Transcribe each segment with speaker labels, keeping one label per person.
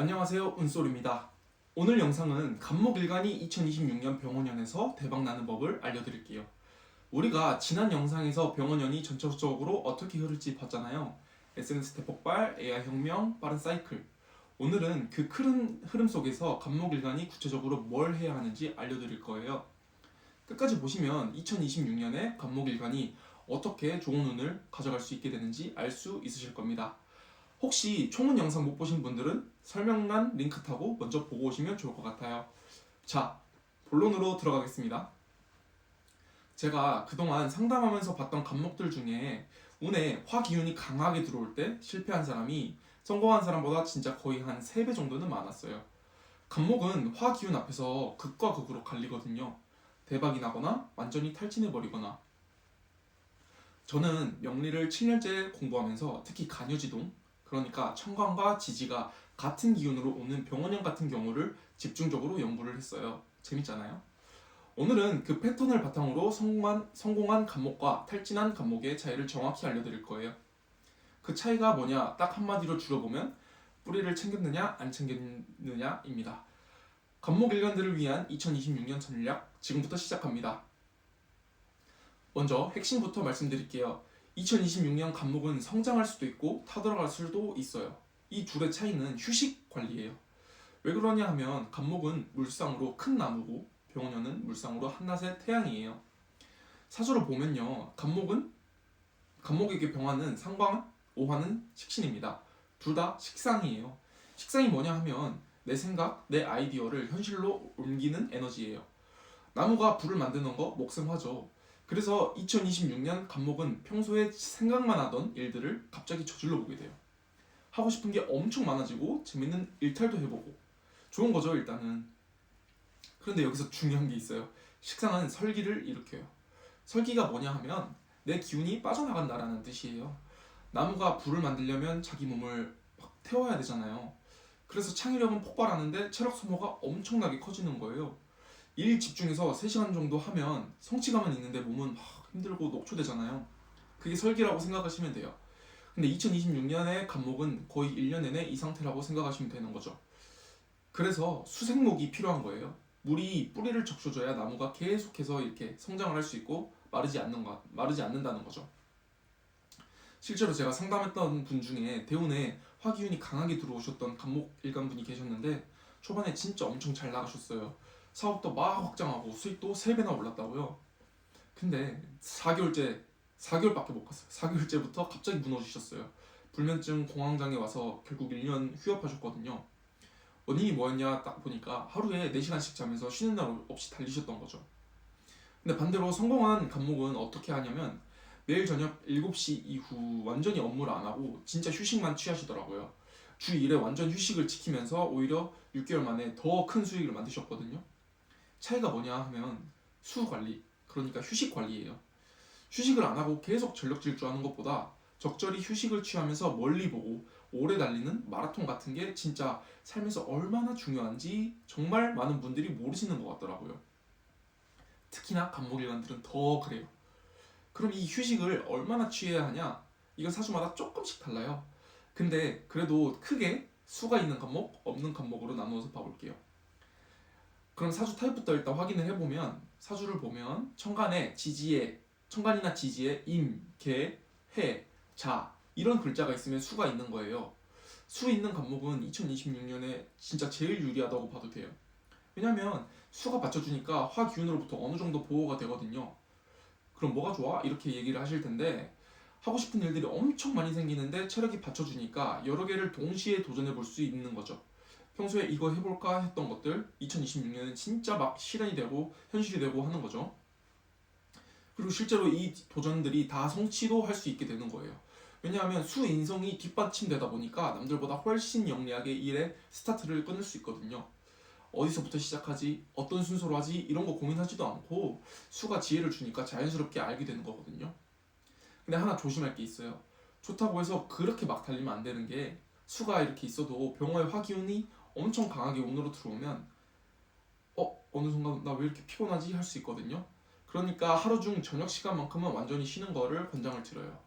Speaker 1: 안녕하세요, 운솔입니다. 오늘 영상은 간목일간이 2026년 병원연에서 대박나는 법을 알려드릴게요. 우리가 지난 영상에서 병원연이 전체적으로 어떻게 흐를지 봤잖아요. SNS 대폭발, AI 혁명, 빠른 사이클. 오늘은 그 큰 흐름 속에서 간목일간이 구체적으로 뭘 해야 하는지 알려드릴 거예요. 끝까지 보시면 2026년에 간목일간이 어떻게 좋은 운을 가져갈 수 있게 되는지 알 수 있으실 겁니다. 혹시 총문 영상 못 보신 분들은 설명란 링크 타고 먼저 보고 오시면 좋을 것 같아요. 자, 본론으로 들어가겠습니다. 제가 그동안 상담하면서 봤던 간목들 중에 운에 화기운이 강하게 들어올 때 실패한 사람이 성공한 사람보다 진짜 거의 한 3배 정도는 많았어요. 간목은 화기운 앞에서 극과 극으로 갈리거든요. 대박이 나거나 완전히 탈진해버리거나. 저는 명리를 7년째 공부하면서 특히 간여지동, 그러니까 천간과 지지가 같은 기운으로 오는 병원형 같은 경우를 집중적으로 연구를 했어요. 재밌잖아요? 오늘은 그 패턴을 바탕으로 성공한 간목과 탈진한 간목의 차이를 정확히 알려드릴 거예요. 그 차이가 뭐냐 딱 한마디로 줄여보면 뿌리를 챙겼느냐 안 챙겼느냐입니다. 간목 일간들을 위한 2026년 전략 지금부터 시작합니다. 먼저 핵심부터 말씀드릴게요. 2026년 간목은 성장할 수도 있고 타들어갈 수도 있어요. 이 둘의 차이는 휴식 관리예요. 왜 그러냐 하면 간목은 물상으로 큰 나무고 병원연은 물상으로 한낮의 태양이에요. 사주로 보면요. 간목에게 병화는 상관, 오화는 식신입니다. 둘 다 식상이에요. 식상이 뭐냐 하면 내 생각, 내 아이디어를 현실로 옮기는 에너지예요. 나무가 불을 만드는 거 목생화죠. 그래서 2026년 간목은 평소에 생각만 하던 일들을 갑자기 저질러 보게 돼요. 하고 싶은 게 엄청 많아지고 재밌는 일탈도 해보고 좋은 거죠 일단은. 그런데 여기서 중요한 게 있어요. 식상은 설기를 일으켜요. 설기가 뭐냐 하면 내 기운이 빠져나간다라는 뜻이에요. 나무가 불을 만들려면 자기 몸을 막 태워야 되잖아요. 그래서 창의력은 폭발하는데 체력 소모가 엄청나게 커지는 거예요. 일 집중해서 3시간 정도 하면 성취감은 있는데 몸은 막 힘들고 녹초되잖아요. 그게 설기라고 생각하시면 돼요. 근데 2026년의 간목은 거의 1년 내내 이 상태라고 생각하시면 되는 거죠. 그래서 수생목이 필요한 거예요. 물이 뿌리를 적셔줘야 나무가 계속해서 이렇게 성장을 할 수 있고 마르지 않는다는 거죠. 실제로 제가 상담했던 분 중에 대운에 화기운이 강하게 들어오셨던 간목 일간분이 계셨는데 초반에 진짜 엄청 잘 나가셨어요. 사업도 막 확장하고 수익도 3배나 올랐다고요. 근데 4개월밖에 못 갔어요. 4개월째부터 갑자기 무너지셨어요. 불면증 공황장애 와서 결국 1년 휴업하셨거든요. 원인이 뭐였냐 딱 보니까 하루에 4시간씩 자면서 쉬는 날 없이 달리셨던 거죠. 근데 반대로 성공한 간목은 어떻게 하냐면 매일 저녁 7시 이후 완전히 업무를 안 하고 진짜 휴식만 취하시더라고요. 주 1회 완전 휴식을 지키면서 오히려 6개월 만에 더 큰 수익을 만드셨거든요. 차이가 뭐냐 하면 수 관리, 그러니까 휴식 관리예요. 휴식을 안 하고 계속 전력 질주하는 것보다 적절히 휴식을 취하면서 멀리 보고 오래 달리는 마라톤 같은 게 진짜 삶에서 얼마나 중요한지 정말 많은 분들이 모르시는 것 같더라고요. 특히나 간목일관들은 더 그래요. 그럼 이 휴식을 얼마나 취해야 하냐? 이건 사주마다 조금씩 달라요. 근데 그래도 크게 수가 있는 간목, 없는 간목으로 나누어서 봐볼게요. 그럼 사주 타입부터 일단 확인을 해보면 사주를 보면 천간이나 지지에 임, 개, 해, 자 이런 글자가 있으면 수가 있는 거예요. 수 있는 간목은 2026년에 진짜 제일 유리하다고 봐도 돼요. 왜냐면 수가 받쳐주니까 화기운으로부터 어느 정도 보호가 되거든요. 그럼 뭐가 좋아? 이렇게 얘기를 하실 텐데 하고 싶은 일들이 엄청 많이 생기는데 체력이 받쳐주니까 여러 개를 동시에 도전해 볼 수 있는 거죠. 평소에 이거 해볼까 했던 것들 2026년은 진짜 막 실현이 되고 현실이 되고 하는 거죠. 그리고 실제로 이 도전들이 다 성취도 할 수 있게 되는 거예요. 왜냐하면 수인성이 뒷받침되다 보니까 남들보다 훨씬 영리하게 일에 스타트를 끊을 수 있거든요. 어디서부터 시작하지? 어떤 순서로 하지? 이런 거 고민하지도 않고 수가 지혜를 주니까 자연스럽게 알게 되는 거거든요. 근데 하나 조심할 게 있어요. 좋다고 해서 그렇게 막 달리면 안 되는 게 수가 이렇게 있어도 병화의 화기운이 엄청 강하게 운으로 들어오면 어느 순간 나 왜 이렇게 피곤하지? 할 수 있거든요. 그러니까 하루 중 저녁 시간만큼은 완전히 쉬는 거를 권장을 드려요.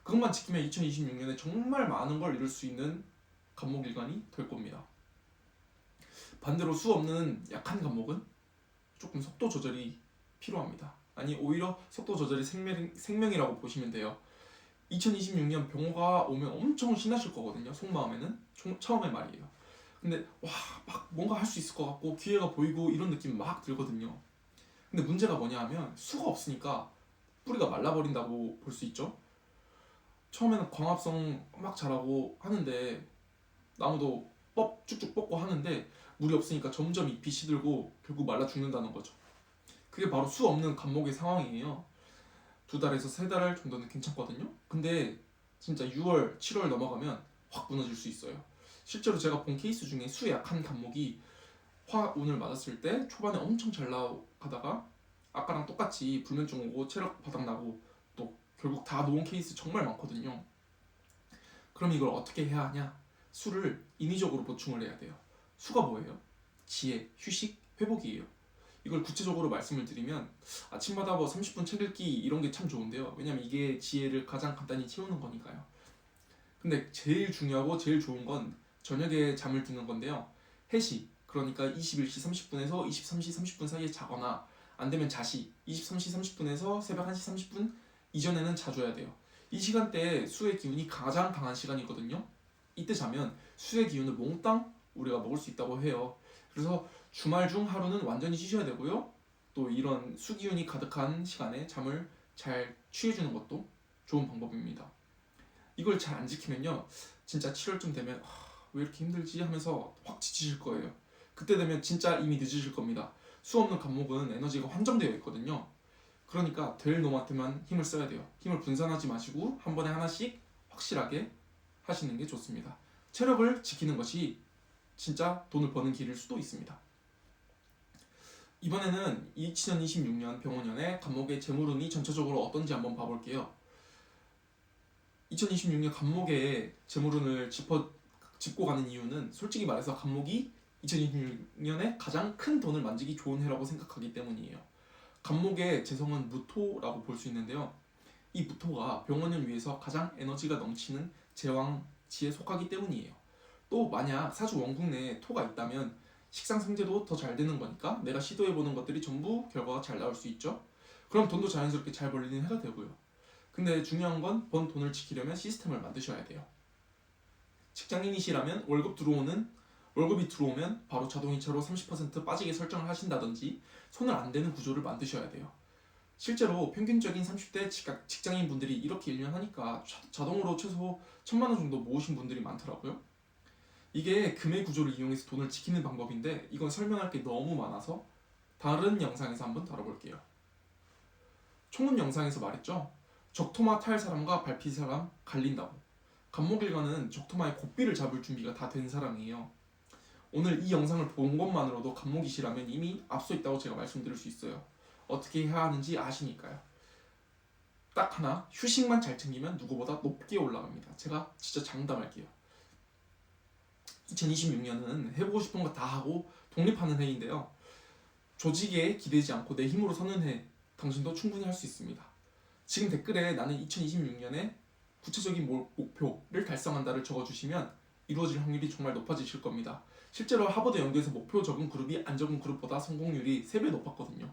Speaker 1: 그것만 지키면 2026년에 정말 많은 걸 이룰 수 있는 간목일간이 될 겁니다. 반대로 수 없는 약한 과목은 조금 속도 조절이 필요합니다. 아니 오히려 속도 조절이 생명이라고 보시면 돼요. 2026년 병호가 오면 엄청 신나실 거거든요. 속마음에는 처음에 말이에요. 근데 와 막 뭔가 할 수 있을 것 같고 기회가 보이고 이런 느낌 막 들거든요. 근데 문제가 뭐냐 하면 수가 없으니까 뿌리가 말라버린다고 볼 수 있죠. 처음에는 광합성 막 자라고 하는데 나무도 쭉쭉 뻗고 하는데 물이 없으니까 점점 잎이 시들고 결국 말라 죽는다는 거죠. 그게 바로 수 없는 감목의 상황이에요. 2달에서 3달 정도는 괜찮거든요. 근데 진짜 6월, 7월 넘어가면 확 무너질 수 있어요. 실제로 제가 본 케이스 중에 수 약한 감목이 화운을 맞았을 때 초반에 엄청 잘 나가다가 아까랑 똑같이 불면증 오고 체력 바닥나고 또 결국 다 놓은 케이스 정말 많거든요. 그럼 이걸 어떻게 해야 하냐? 수를 인위적으로 보충을 해야 돼요. 수가 뭐예요? 지혜, 휴식, 회복이에요. 이걸 구체적으로 말씀을 드리면 아침마다 뭐 30분 책 읽기 이런 게 참 좋은데요. 왜냐면 이게 지혜를 가장 간단히 채우는 거니까요. 근데 제일 중요하고 제일 좋은 건 저녁에 잠을 드는 건데요. 해시, 그러니까 21시 30분에서 23시 30분 사이에 자거나 안 되면 자시, 23시 30분에서 새벽 1시 30분 이전에는 자줘야 돼요. 이 시간대에 수의 기운이 가장 강한 시간이거든요. 이때 자면 수의 기운을 몽땅 우리가 먹을 수 있다고 해요. 그래서 주말 중 하루는 완전히 쉬셔야 되고요. 또 이런 수기운이 가득한 시간에 잠을 잘 취해주는 것도 좋은 방법입니다. 이걸 잘 안 지키면요, 진짜 7월쯤 되면 왜 이렇게 힘들지 하면서 확 지치실 거예요. 그때 되면 진짜 이미 늦으실 겁니다. 수 없는 과목은 에너지가 환정되어 있거든요. 그러니까 될 놈한테만 힘을 써야 돼요. 힘을 분산하지 마시고 한 번에 하나씩 확실하게 하시는 게 좋습니다. 체력을 지키는 것이 진짜 돈을 버는 길일 수도 있습니다. 이번에는 2026년 병원년의 간목의 재물운이 전체적으로 어떤지 한번 봐볼게요. 2026년 간목의 재물운을 짚고 가는 이유는 솔직히 말해서 간목이 2026년에 가장 큰 돈을 만지기 좋은 해라고 생각하기 때문이에요. 간목의 재성은 무토라고 볼 수 있는데요. 이 무토가 병원을 위해서 가장 에너지가 넘치는 제왕지에 속하기 때문이에요. 또 만약 사주 원국 내에 토가 있다면 식상생재도 더 잘 되는 거니까 내가 시도해보는 것들이 전부 결과가 잘 나올 수 있죠. 그럼 돈도 자연스럽게 잘 벌리는 해가 되고요. 근데 중요한 건 번 돈을 지키려면 시스템을 만드셔야 돼요. 직장인이시라면 월급이 들어오면 바로 자동이체로 30% 빠지게 설정을 하신다든지 손을 안 대는 구조를 만드셔야 돼요. 실제로 평균적인 30대 직장인 분들이 이렇게 1년 하니까 자동으로 최소 1,000만 원 정도 모으신 분들이 많더라고요. 이게 금의 구조를 이용해서 돈을 지키는 방법인데 이건 설명할 게 너무 많아서 다른 영상에서 한번 다뤄볼게요. 총문 영상에서 말했죠. 적토마 탈 사람과 밟힐 사람 갈린다고. 간목일관은 적토마의 고삐를 잡을 준비가 다 된 사람이에요. 오늘 이 영상을 본 것만으로도 간목이시라면 이미 앞서 있다고 제가 말씀드릴 수 있어요. 어떻게 해야 하는지 아시니까요. 딱 하나, 휴식만 잘 챙기면 누구보다 높게 올라갑니다. 제가 진짜 장담할게요. 2026년은 해보고 싶은 거 다 하고 독립하는 해인데요. 조직에 기대지 않고 내 힘으로 서는 해, 당신도 충분히 할 수 있습니다. 지금 댓글에 나는 2026년에 구체적인 목표를 달성한다를 적어주시면 이루어질 확률이 정말 높아지실 겁니다. 실제로 하버드 연구에서 목표 적은 그룹이 안 적은 그룹보다 성공률이 3배 높았거든요.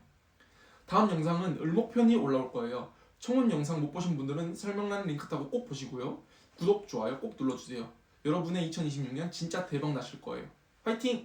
Speaker 1: 다음 영상은 을목편이 올라올 거예요. 청원 영상 못 보신 분들은 설명란 링크 타고 꼭 보시고요. 구독, 좋아요 꼭 눌러주세요. 여러분의 2026년 진짜 대박 나실 거예요. 화이팅!